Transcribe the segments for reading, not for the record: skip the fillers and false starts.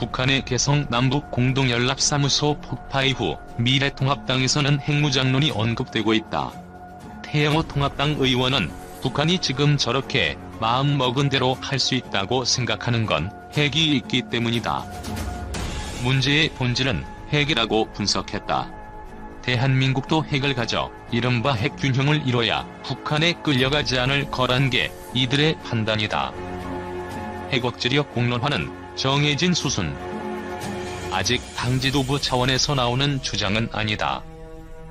북한의 개성 남북 공동연락사무소 폭파 이후 미래통합당에서는 핵무장론이 언급되고 있다. 태영호 통합당 의원은 북한이 지금 저렇게 마음먹은 대로 할 수 있다고 생각하는 건 핵이 있기 때문이다. 문제의 본질은 핵이라고 분석했다. 대한민국도 핵을 가져 이른바 핵균형을 이뤄야 북한에 끌려가지 않을 거란 게 이들의 판단이다. 핵억지력 공론화는 정해진 수순. 아직 당 지도부 차원에서 나오는 주장은 아니다.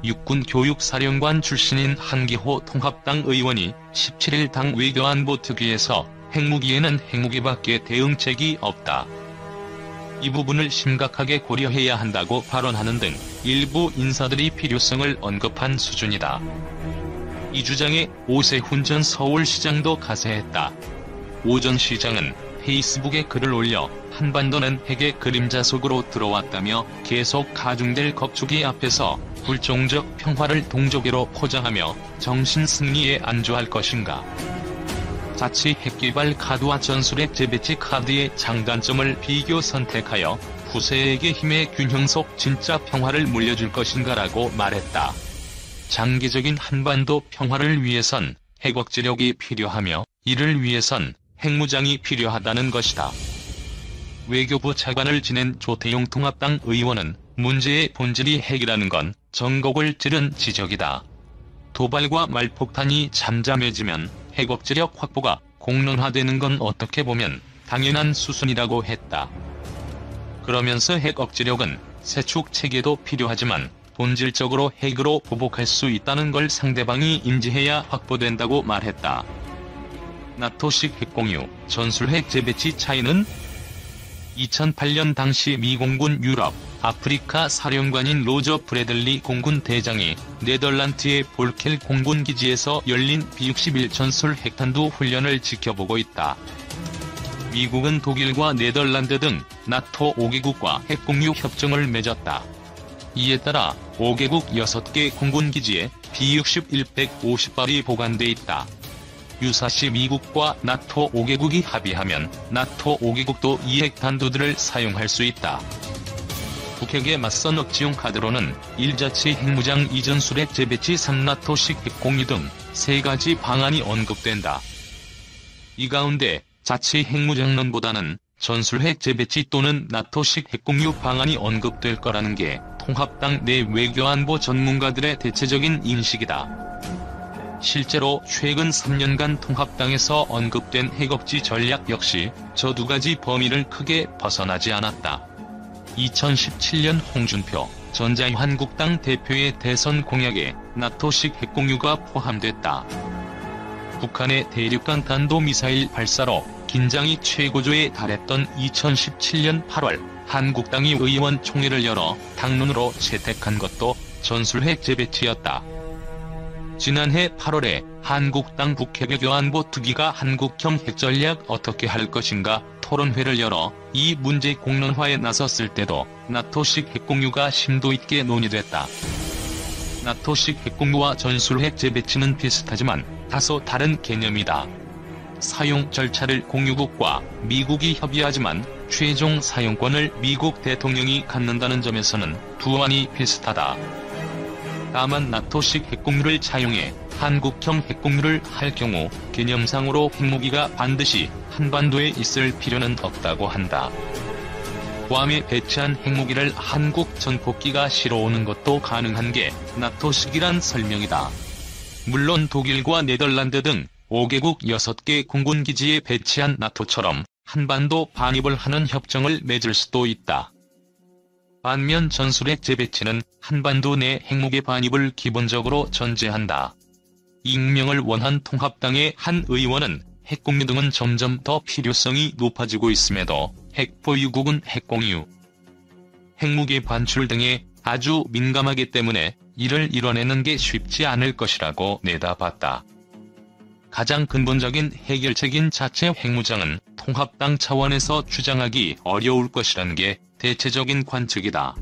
육군교육사령관 출신인 한기호 통합당 의원이 17일 당 외교안보특위에서 핵무기에는 핵무기밖에 대응책이 없다. 이 부분을 심각하게 고려해야 한다고 발언하는 등 일부 인사들이 필요성을 언급한 수준이다. 이 주장에 오세훈 전 서울시장도 가세했다. 오 전 시장은 페이스북에 글을 올려 한반도는 핵의 그림자 속으로 들어왔다며 계속 가중될 겁축이 앞에서 불종적 평화를 동족애로 포장하며 정신 승리에 안주할 것인가. 자치 핵개발 카드와 전술핵 재배치 카드의 장단점을 비교 선택하여 후세에게 힘의 균형 속 진짜 평화를 물려줄 것인가라고 말했다. 장기적인 한반도 평화를 위해선 핵억지력이 필요하며 이를 위해선 핵무장이 필요하다는 것이다. 외교부 차관을 지낸 조태용 통합당 의원은 문제의 본질이 핵이라는 건 전곡을 찌른 지적이다. 도발과 말폭탄이 잠잠해지면 핵억지력 확보가 공론화되는 건 어떻게 보면 당연한 수순이라고 했다. 그러면서 핵억지력은 세축 체계도 필요하지만 본질적으로 핵으로 보복할 수 있다는 걸 상대방이 인지해야 확보된다고 말했다. 나토식 핵공유, 전술핵 재배치 차이는? 2008년 당시 미 공군 유럽, 아프리카 사령관인 로저 브래들리 공군 대장이 네덜란드의 볼켈 공군기지에서 열린 B-61 전술 핵탄두 훈련을 지켜보고 있다. 미국은 독일과 네덜란드 등 나토 5개국과 핵공유 협정을 맺었다. 이에 따라 5개국 6개 공군기지에 B-61 150발이 보관돼 있다. 유사시 미국과 나토 5개국이 합의하면 나토 5개국도 이 핵탄두들을 사용할 수 있다. 북핵에 맞선 억지용 카드로는 일자치 핵무장 이전술핵 재배치 3나토식 핵공유 등 3가지 방안이 언급된다. 이 가운데 자치 핵무장론보다는 전술핵 재배치 또는 나토식 핵공유 방안이 언급될 거라는 게 통합당 내 외교안보 전문가들의 대체적인 인식이다. 실제로 최근 3년간 통합당에서 언급된 핵억지 전략 역시 저 두 가지 범위를 크게 벗어나지 않았다. 2017년 홍준표 전 자유한국당 대표의 대선 공약에 나토식 핵공유가 포함됐다. 북한의 대륙간 탄도미사일 발사로 긴장이 최고조에 달했던 2017년 8월 한국당이 의원총회를 열어 당론으로 채택한 것도 전술핵 재배치였다. 지난해 8월에 한국당 북핵외교안보 특위가 한국형 핵전략 어떻게 할 것인가 토론회를 열어 이 문제 공론화에 나섰을 때도 나토식 핵공유가 심도 있게 논의됐다. 나토식 핵공유와 전술핵 재배치는 비슷하지만 다소 다른 개념이다. 사용 절차를 공유국과 미국이 협의하지만 최종 사용권을 미국 대통령이 갖는다는 점에서는 두 안이 비슷하다. 다만 나토식 핵공유를 차용해 한국형 핵공유를 할 경우 개념상으로 핵무기가 반드시 한반도에 있을 필요는 없다고 한다. 괌에 배치한 핵무기를 한국 전폭기가 실어오는 것도 가능한 게 나토식이란 설명이다. 물론 독일과 네덜란드 등 5개국 6개 공군기지에 배치한 나토처럼 한반도 반입을 하는 협정을 맺을 수도 있다. 반면 전술핵 재배치는 한반도 내 핵무기 반입을 기본적으로 전제한다. 익명을 원한 통합당의 한 의원은 핵공유 등은 점점 더 필요성이 높아지고 있음에도 핵보유국은 핵공유, 핵무기 반출 등에 아주 민감하기 때문에 이를 이뤄내는 게 쉽지 않을 것이라고 내다봤다. 가장 근본적인 해결책인 자체 핵무장은 통합당 차원에서 주장하기 어려울 것이라는 게 대체적인 관측이다.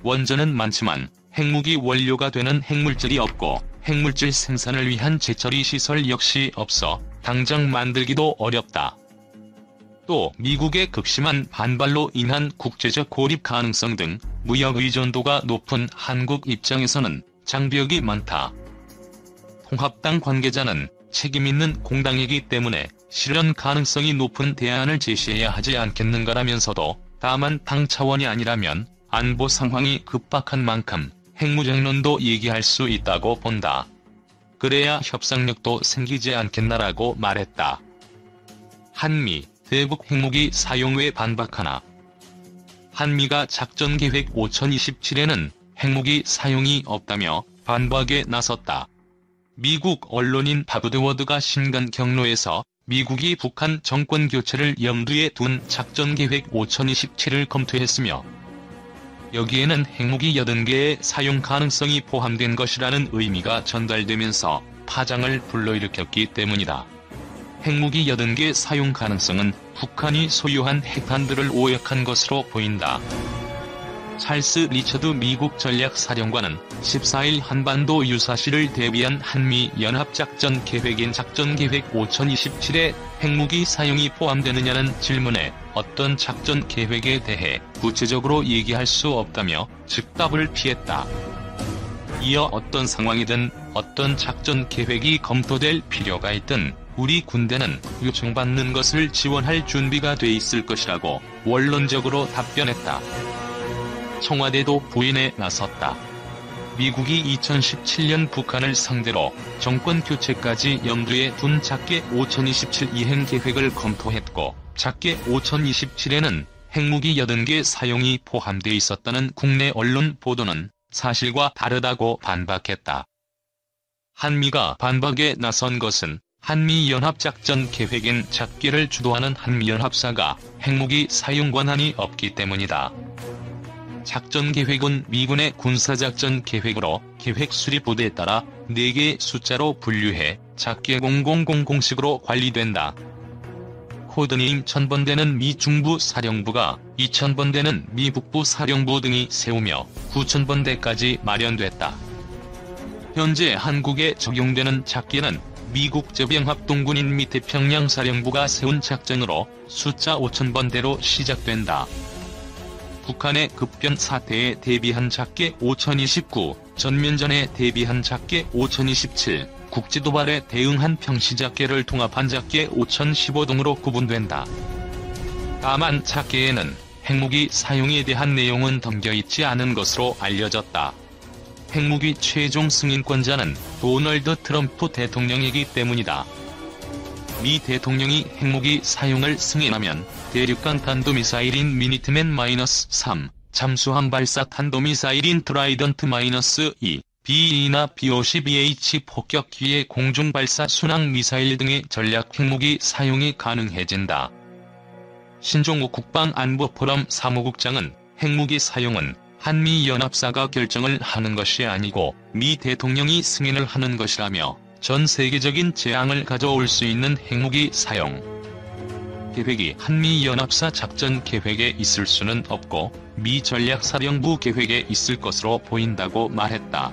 원전은 많지만 핵무기 원료가 되는 핵물질이 없고 핵물질 생산을 위한 재처리 시설 역시 없어 당장 만들기도 어렵다. 또 미국의 극심한 반발로 인한 국제적 고립 가능성 등 무역 의존도가 높은 한국 입장에서는 장벽이 많다. 통합당 관계자는 책임있는 공당이기 때문에 실현 가능성이 높은 대안을 제시해야 하지 않겠는가라면서도 다만 당 차원이 아니라면 안보 상황이 급박한 만큼 핵무장론도 얘기할 수 있다고 본다. 그래야 협상력도 생기지 않겠나라고 말했다. 한미, 대북 핵무기 사용에 반박하나. 한미가 작전계획 5027에는 핵무기 사용이 없다며 반박에 나섰다. 미국 언론인 바브드워드가 신간 경로에서 미국이 북한 정권 교체를 염두에 둔 작전계획 5027을 검토했으며 여기에는 핵무기 80개의 사용 가능성이 포함된 것이라는 의미가 전달되면서 파장을 불러일으켰기 때문이다. 핵무기 80개 사용 가능성은 북한이 소유한 핵탄두를 오역한 것으로 보인다. 찰스 리처드 미국 전략사령관은 14일 한반도 유사시를 대비한 한미연합작전 계획인 작전계획 5027에 핵무기 사용이 포함되느냐는 질문에 어떤 작전 계획에 대해 구체적으로 얘기할 수 없다며 즉답을 피했다. 이어 어떤 상황이든 어떤 작전 계획이 검토될 필요가 있든 우리 군대는 요청받는 것을 지원할 준비가 돼 있을 것이라고 원론적으로 답변했다. 청와대도 부인에 나섰다. 미국이 2017년 북한을 상대로 정권 교체까지 염두에 둔 작계 5027 이행 계획을 검토했고 작계 5027에는 핵무기 80개 사용이 포함돼 있었다는 국내 언론 보도는 사실과 다르다고 반박했다. 한미가 반박에 나선 것은 한미연합작전 계획인 작계를 주도하는 한미연합사가 핵무기 사용 권한이 없기 때문이다. 작전계획은 미군의 군사작전 계획으로 계획 수립부대에 따라 4개의 숫자로 분류해 작계 0000식으로 관리된다. 코드네임 1000번대는 미 중부 사령부가, 2000번대는 미 북부 사령부 등이 세우며 9000번대까지 마련됐다. 현재 한국에 적용되는 작계는 미국 제병합동군인 미 태평양 사령부가 세운 작전으로 숫자 5000번대로 시작된다. 북한의 급변 사태에 대비한 작계 5029, 전면전에 대비한 작계 5027, 국제도발에 대응한 평시작계를 통합한 작계 5015 등으로 구분된다. 다만 작계에는 핵무기 사용에 대한 내용은 담겨있지 않은 것으로 알려졌다. 핵무기 최종 승인권자는 도널드 트럼프 대통령이기 때문이다. 미 대통령이 핵무기 사용을 승인하면 대륙간 탄도미사일인 미니트맨-3, 잠수함 발사 탄도미사일인 트라이던트-2, B-2나 B-52H 폭격기의 공중발사 순항미사일 등의 전략 핵무기 사용이 가능해진다. 신종욱 국방안보포럼 사무국장은 핵무기 사용은 한미연합사가 결정을 하는 것이 아니고 미 대통령이 승인을 하는 것이라며 전 세계적인 재앙을 가져올 수 있는 핵무기 사용 계획이 한미연합사 작전 계획에 있을 수는 없고 미 전략사령부 계획에 있을 것으로 보인다고 말했다.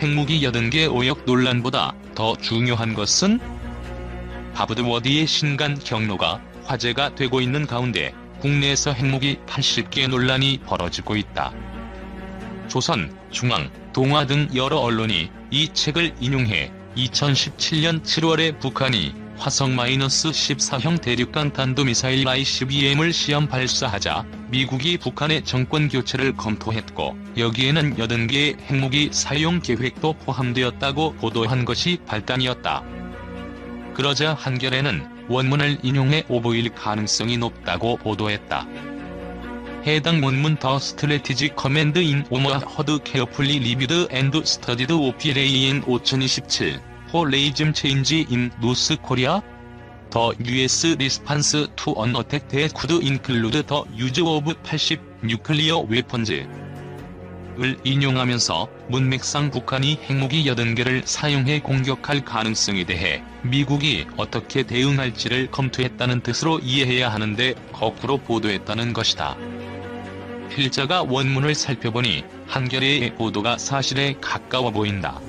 핵무기 80개 오역 논란보다 더 중요한 것은 바브드워드의 신간 경로가 화제가 되고 있는 가운데 국내에서 핵무기 80개 논란이 벌어지고 있다. 조선, 중앙, 동아 등 여러 언론이 이 책을 인용해 2017년 7월에 북한이 화성-14형 대륙간 탄도미사일 ICBM을 시험 발사하자 미국이 북한의 정권 교체를 검토했고 여기에는 80개의 핵무기 사용 계획도 포함되었다고 보도한 것이 발단이었다. 그러자 한겨레는 원문을 인용해 오보일 가능성이 높다고 보도했다. 해당 원문 더 스트래티직 커맨드 인 오머 허드 케어풀리 리뷰드 앤드 스터디드 오피레이엔 5027 for 레이즘 체인지 인 노스 코리아 더 US 리스판스 투 언 어택 대 쿠드 인클루드 더 유즈 오브 80 뉴클리어 웨펀즈 을 인용하면서 문맥상 북한이 핵무기 80개를 사용해 공격할 가능성에 대해 미국이 어떻게 대응할지를 검토했다는 뜻으로 이해해야 하는데 거꾸로 보도했다는 것이다. 필자가 원문을 살펴보니 한겨레의 보도가 사실에 가까워 보인다.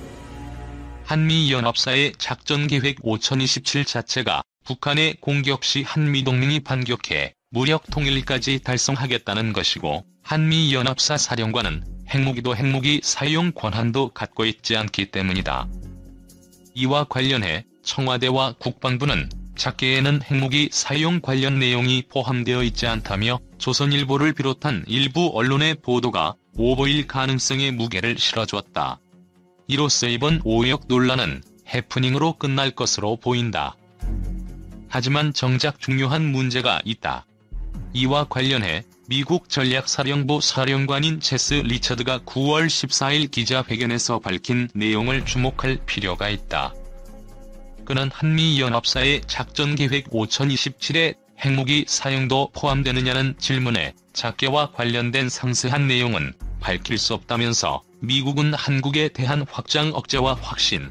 한미연합사의 작전계획 5027 자체가 북한의 공격 시 한미동맹이 반격해 무력 통일까지 달성하겠다는 것이고, 한미연합사 사령관은 핵무기 사용 권한도 갖고 있지 않기 때문이다. 이와 관련해 청와대와 국방부는 작계에는 핵무기 사용 관련 내용이 포함되어 있지 않다며 조선일보를 비롯한 일부 언론의 보도가 오보일 가능성의 무게를 실어주었다. 이로써 이번 오해역 논란은 해프닝으로 끝날 것으로 보인다. 하지만 정작 중요한 문제가 있다. 이와 관련해 미국 전략사령부 사령관인 체스 리처드가 9월 14일 기자회견에서 밝힌 내용을 주목할 필요가 있다. 그는 한미연합사의 작전계획 5027에 핵무기 사용도 포함되느냐는 질문에 작계와 관련된 상세한 내용은 밝힐 수 없다면서 미국은 한국에 대한 확장 억제와 확신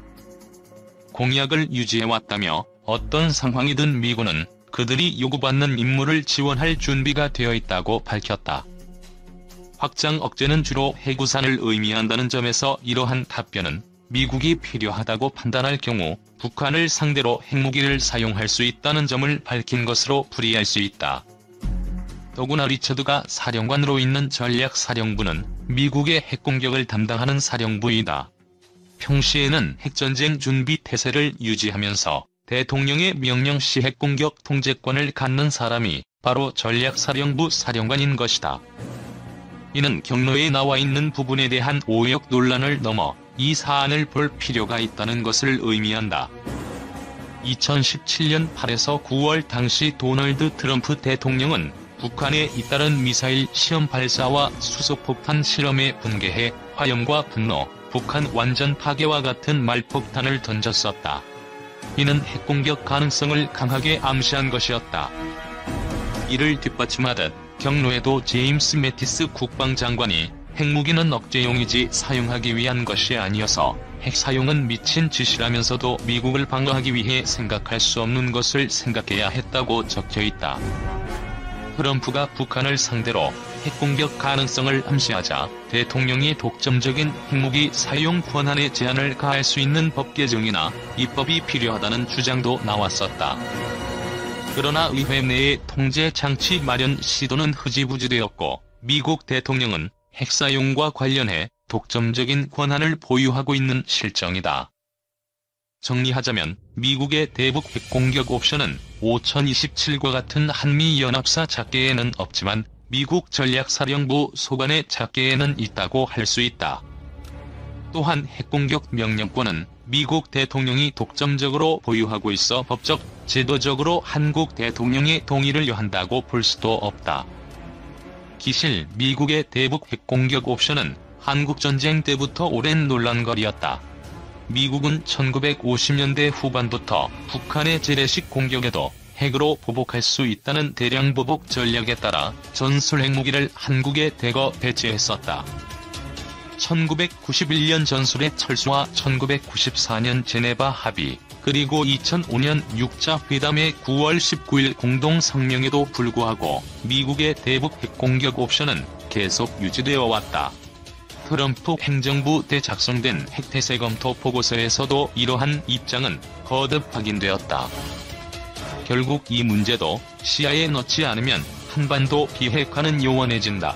공약을 유지해왔다며 어떤 상황이든 미군은 그들이 요구받는 임무를 지원할 준비가 되어 있다고 밝혔다. 확장 억제는 주로 해구산을 의미한다는 점에서 이러한 답변은 미국이 필요하다고 판단할 경우 북한을 상대로 핵무기를 사용할 수 있다는 점을 밝힌 것으로 풀이할 수 있다. 더구나 리처드가 사령관으로 있는 전략사령부는 미국의 핵공격을 담당하는 사령부이다. 평시에는 핵전쟁 준비 태세를 유지하면서 대통령의 명령 시 핵공격 통제권을 갖는 사람이 바로 전략사령부 사령관인 것이다. 이는 경로에 나와 있는 부분에 대한 오해역 논란을 넘어 이 사안을 볼 필요가 있다는 것을 의미한다. 2017년 8에서 9월 당시 도널드 트럼프 대통령은 북한에 잇따른 미사일 시험 발사와 수소폭탄 실험에 분개해 화염과 분노, 북한 완전 파괴와 같은 말폭탄을 던졌었다. 이는 핵공격 가능성을 강하게 암시한 것이었다. 이를 뒷받침하듯 경로에도 제임스 매티스 국방장관이 핵무기는 억제용이지 사용하기 위한 것이 아니어서 핵 사용은 미친 짓이라면서도 미국을 방어하기 위해 생각할 수 없는 것을 생각해야 했다고 적혀있다. 트럼프가 북한을 상대로 핵공격 가능성을 암시하자 대통령이 독점적인 핵무기 사용 권한에 제한을 가할 수 있는 법 개정이나 입법이 필요하다는 주장도 나왔었다. 그러나 의회 내의 통제 장치 마련 시도는 흐지부지되었고 미국 대통령은 핵 사용과 관련해 독점적인 권한을 보유하고 있는 실정이다. 정리하자면 미국의 대북 핵공격 옵션은 5027과 같은 한미연합사 작계에는 없지만 미국 전략사령부 소관의 작계에는 있다고 할 수 있다. 또한 핵공격 명령권은 미국 대통령이 독점적으로 보유하고 있어 법적, 제도적으로 한국 대통령의 동의를 요한다고 볼 수도 없다. 기실 미국의 대북 핵공격 옵션은 한국전쟁 때부터 오랜 논란거리였다. 미국은 1950년대 후반부터 북한의 재래식 공격에도 핵으로 보복할 수 있다는 대량 보복 전략에 따라 전술 핵무기를 한국에 대거 배치했었다. 1991년 전술의 철수와 1994년 제네바 합의, 그리고 2005년 6자 회담의 9월 19일 공동 성명에도 불구하고 미국의 대북 핵공격 옵션은 계속 유지되어 왔다. 트럼프 행정부 때 작성된 핵태세 검토 보고서에서도 이러한 입장은 거듭 확인되었다. 결국 이 문제도 시야에 넣지 않으면 한반도 비핵화는 요원해진다.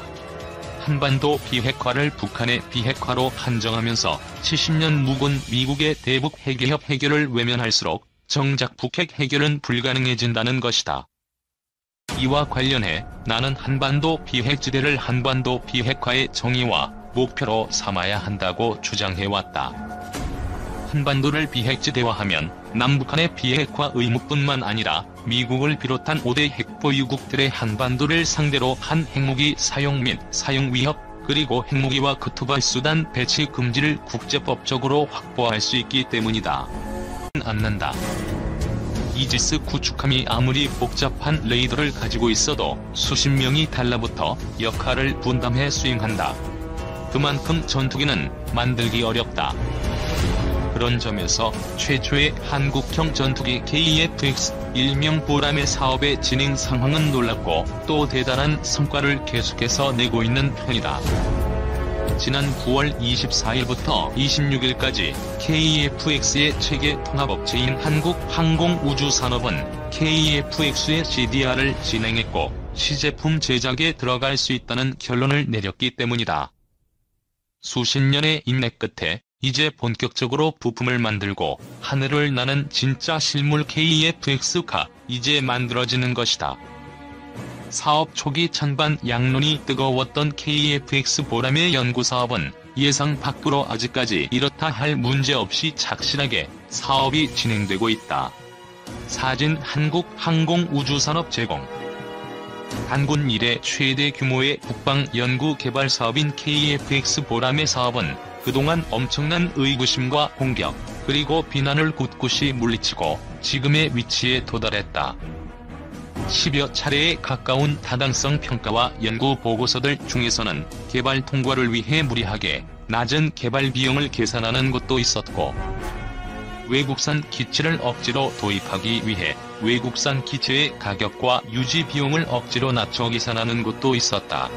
한반도 비핵화를 북한의 비핵화로 한정하면서 70년 묵은 미국의 대북 핵개협 해결을 외면할수록 정작 북핵 해결은 불가능해진다는 것이다. 이와 관련해 나는 한반도 비핵지대를 한반도 비핵화의 정의와 목표로 삼아야 한다고 주장해왔다. 한반도를 비핵지대화하면 남북한의 비핵화 의무뿐만 아니라 미국을 비롯한 5대 핵보유국들의 한반도를 상대로 한 핵무기 사용 및 사용 위협, 그리고 핵무기와 그투발 수단 배치 금지를 국제법적으로 확보할 수 있기 때문이다. 않는다. 이지스 구축함이 아무리 복잡한 레이더를 가지고 있어도 수십 명이 달라붙어 역할을 분담해 수행한다. 그만큼 전투기는 만들기 어렵다. 그런 점에서 최초의 한국형 전투기 KF-X 일명 보람의 사업의 진행 상황은 놀랍고 또 대단한 성과를 계속해서 내고 있는 편이다. 지난 9월 24일부터 26일까지 KF-X의 체계 통합업체인 한국항공우주산업은 KF-X의 CDR을 진행했고 시제품 제작에 들어갈 수 있다는 결론을 내렸기 때문이다. 수십 년의 인내 끝에 이제 본격적으로 부품을 만들고 하늘을 나는 진짜 실물 KF-X가 이제 만들어지는 것이다. 사업 초기 찬반 양론이 뜨거웠던 KF-X 보람의 연구사업은 예상 밖으로 아직까지 이렇다 할 문제 없이 착실하게 사업이 진행되고 있다. 사진 한국항공우주산업 제공. 한군 이래 최대 규모의 국방 연구 개발 사업인 KF-X 보람의 사업은 그동안 엄청난 의구심과 공격, 그리고 비난을 굳굳이 물리치고 지금의 위치에 도달했다. 10여 차례에 가까운 타당성 평가와 연구 보고서들 중에서는 개발 통과를 위해 무리하게 낮은 개발 비용을 계산하는 것도 있었고, 외국산 기체를 억지로 도입하기 위해 외국산 기체의 가격과 유지 비용을 억지로 낮춰 계산하는 것도 있었다.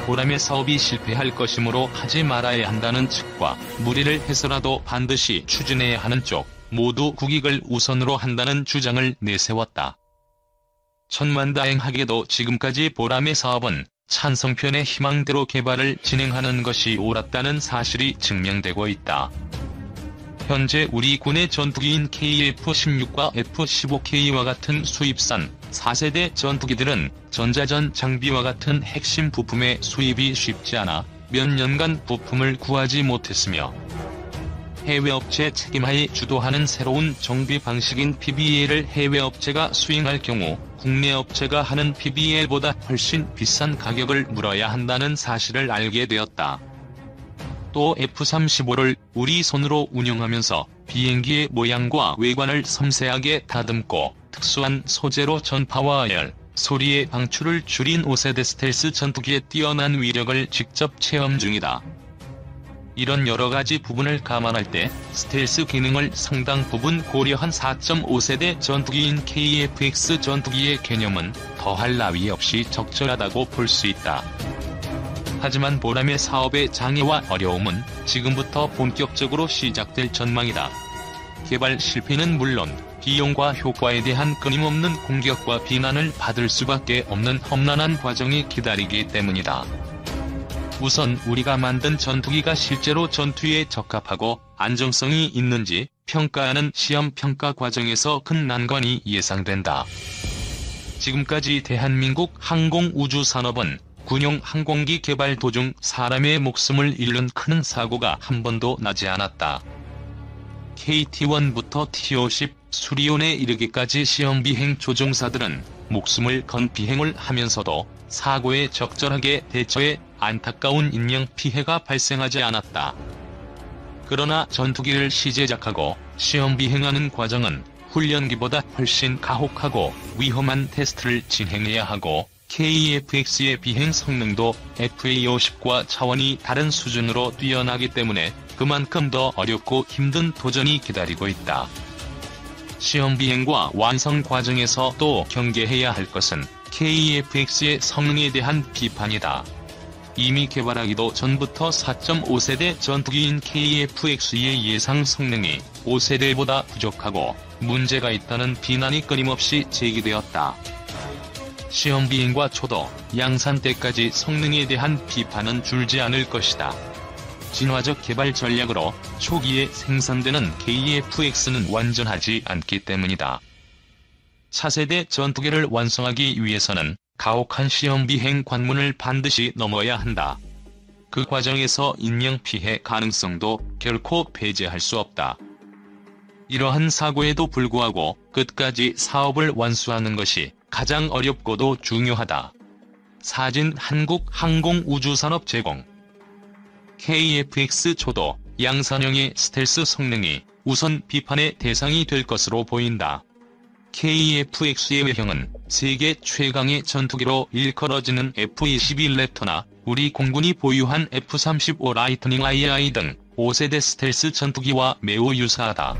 보람의 사업이 실패할 것이므로 하지 말아야 한다는 측과 무리를 해서라도 반드시 추진해야 하는 쪽, 모두 국익을 우선으로 한다는 주장을 내세웠다. 천만다행하게도 지금까지 보람의 사업은 찬성편의 희망대로 개발을 진행하는 것이 옳았다는 사실이 증명되고 있다. 현재 우리 군의 전투기인 KF-16과 F-15K와 같은 수입산 4세대 전투기들은 전자전 장비와 같은 핵심 부품의 수입이 쉽지 않아 몇 년간 부품을 구하지 못했으며, 해외 업체 책임하에 주도하는 새로운 정비 방식인 PBA를 해외 업체가 수행할 경우 국내 업체가 하는 PBA보다 훨씬 비싼 가격을 물어야 한다는 사실을 알게 되었다. 또 F-35를 우리 손으로 운용하면서 비행기의 모양과 외관을 섬세하게 다듬고 특수한 소재로 전파와 열, 소리의 방출을 줄인 5세대 스텔스 전투기의 뛰어난 위력을 직접 체험 중이다. 이런 여러가지 부분을 감안할 때 스텔스 기능을 상당 부분 고려한 4.5세대 전투기인 KF-X 전투기의 개념은 더할 나위 없이 적절하다고 볼 수 있다. 하지만 보람의 사업의 장애와 어려움은 지금부터 본격적으로 시작될 전망이다. 개발 실패는 물론 비용과 효과에 대한 끊임없는 공격과 비난을 받을 수밖에 없는 험난한 과정이 기다리기 때문이다. 우선 우리가 만든 전투기가 실제로 전투에 적합하고 안정성이 있는지 평가하는 시험 평가 과정에서 큰 난관이 예상된다. 지금까지 대한민국 항공우주산업은 군용 항공기 개발 도중 사람의 목숨을 잃는 큰 사고가 한 번도 나지 않았다. KT-1부터 T-50, 수리온에 이르기까지 시험 비행 조종사들은 목숨을 건 비행을 하면서도 사고에 적절하게 대처해 안타까운 인명 피해가 발생하지 않았다. 그러나 전투기를 시제작하고 시험 비행하는 과정은 훈련기보다 훨씬 가혹하고 위험한 테스트를 진행해야 하고, KF-X의 비행 성능도 FA-50과 차원이 다른 수준으로 뛰어나기 때문에 그만큼 더 어렵고 힘든 도전이 기다리고 있다. 시험 비행과 완성 과정에서 또 경계해야 할 것은 KF-X의 성능에 대한 비판이다. 이미 개발하기도 전부터 4.5세대 전투기인 KF-X의 예상 성능이 5세대보다 부족하고 문제가 있다는 비난이 끊임없이 제기되었다. 시험 비행과 초도, 양산 때까지 성능에 대한 비판은 줄지 않을 것이다. 진화적 개발 전략으로 초기에 생산되는 KF-X는 완전하지 않기 때문이다. 차세대 전투기를 완성하기 위해서는 가혹한 시험 비행 관문을 반드시 넘어야 한다. 그 과정에서 인명피해 가능성도 결코 배제할 수 없다. 이러한 사고에도 불구하고 끝까지 사업을 완수하는 것이 가장 어렵고도 중요하다. 사진 한국항공우주산업 제공. KF-X 초도, 양산형의 스텔스 성능이 우선 비판의 대상이 될 것으로 보인다. KF-X의 외형은 세계 최강의 전투기로 일컬어지는 F-22 랩터나 우리 공군이 보유한 F-35 라이트닝 II 등 5세대 스텔스 전투기와 매우 유사하다.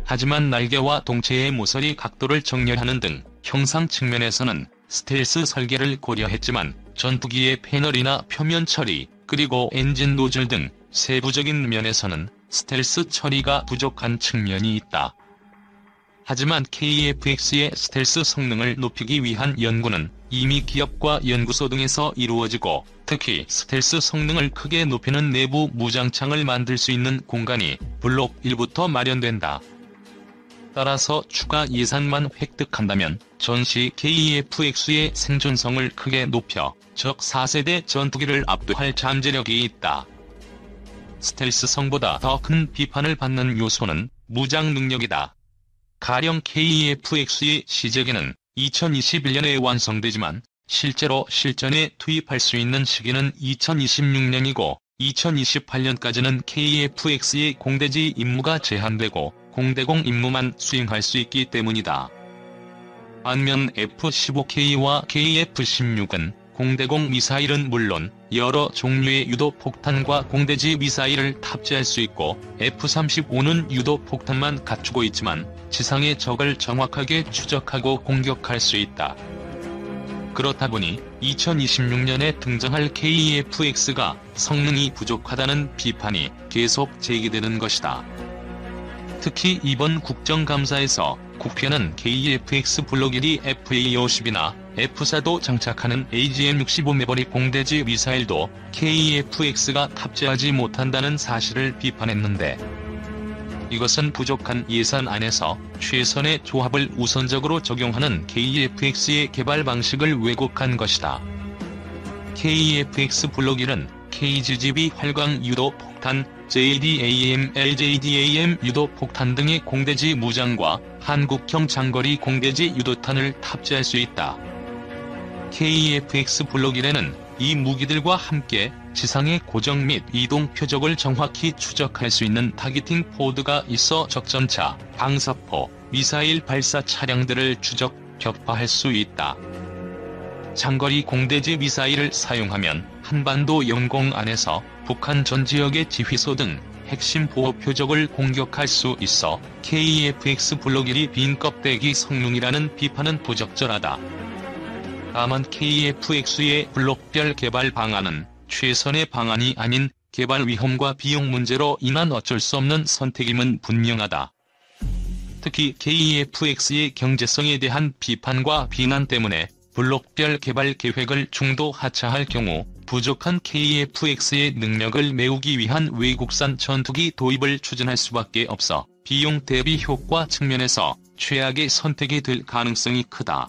하지만 날개와 동체의 모서리 각도를 정렬하는 등 형상 측면에서는 스텔스 설계를 고려했지만 전투기의 패널이나 표면 처리, 그리고 엔진 노즐 등 세부적인 면에서는 스텔스 처리가 부족한 측면이 있다. 하지만 KF-X의 스텔스 성능을 높이기 위한 연구는 이미 기업과 연구소 등에서 이루어지고, 특히 스텔스 성능을 크게 높이는 내부 무장창을 만들 수 있는 공간이 블록 1부터 마련된다. 따라서 추가 예산만 획득한다면 전시 KF-X의 생존성을 크게 높여 적 4세대 전투기를 압도할 잠재력이 있다. 스텔스성보다 더 큰 비판을 받는 요소는 무장 능력이다. 가령 KF-X의 시제기는 2021년에 완성되지만 실제로 실전에 투입할 수 있는 시기는 2026년이고 2028년까지는 KF-X의 공대지 임무가 제한되고 공대공 임무만 수행할 수 있기 때문이다. 반면 F-15K와 KF-16은 공대공 미사일은 물론 여러 종류의 유도폭탄과 공대지 미사일을 탑재할 수 있고, F-35는 유도폭탄만 갖추고 있지만 지상의 적을 정확하게 추적하고 공격할 수 있다. 그렇다 보니 2026년에 등장할 KF-X가 성능이 부족하다는 비판이 계속 제기되는 것이다. 특히 이번 국정감사에서 국회는 KF-X 블록 1이 FA-50이나 F-4도 장착하는 AGM-65 매버릭 공대지 미사일도 KF-X가 탑재하지 못한다는 사실을 비판했는데, 이것은 부족한 예산 안에서 최선의 조합을 우선적으로 적용하는 KF-X의 개발 방식을 왜곡한 것이다. KF-X 블록 1은 KGGB 활광 유도 폭탄, JDAM, LJDAM 유도 폭탄 등의 공대지 무장과 한국형 장거리 공대지 유도탄을 탑재할 수 있다. KF-X 블록 1에는 이 무기들과 함께 지상의 고정 및 이동 표적을 정확히 추적할 수 있는 타깃팅 포드가 있어 적전차, 방사포, 미사일 발사 차량들을 추적, 격파할 수 있다. 장거리 공대지 미사일을 사용하면 한반도 영공 안에서 북한 전 지역의 지휘소 등 핵심 보호 표적을 공격할 수 있어 KF-X 블록 1이 빈 껍데기 성능이라는 비판은 부적절하다. 다만 KF-X의 블록별 개발 방안은 최선의 방안이 아닌 개발 위험과 비용 문제로 인한 어쩔 수 없는 선택임은 분명하다. 특히 KF-X의 경제성에 대한 비판과 비난 때문에 블록별 개발 계획을 중도 하차할 경우 부족한 KF-X의 능력을 메우기 위한 외국산 전투기 도입을 추진할 수밖에 없어 비용 대비 효과 측면에서 최악의 선택이 될 가능성이 크다.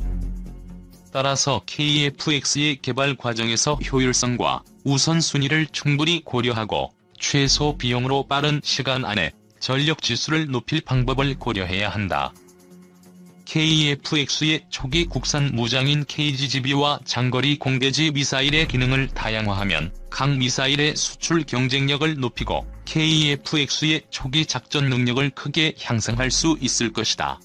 따라서 KF-X의 개발 과정에서 효율성과 우선순위를 충분히 고려하고 최소 비용으로 빠른 시간 안에 전력 지수를 높일 방법을 고려해야 한다. KF-X의 초기 국산 무장인 KGGB와 장거리 공대지 미사일의 기능을 다양화하면 각 미사일의 수출 경쟁력을 높이고 KF-X의 초기 작전 능력을 크게 향상할 수 있을 것이다.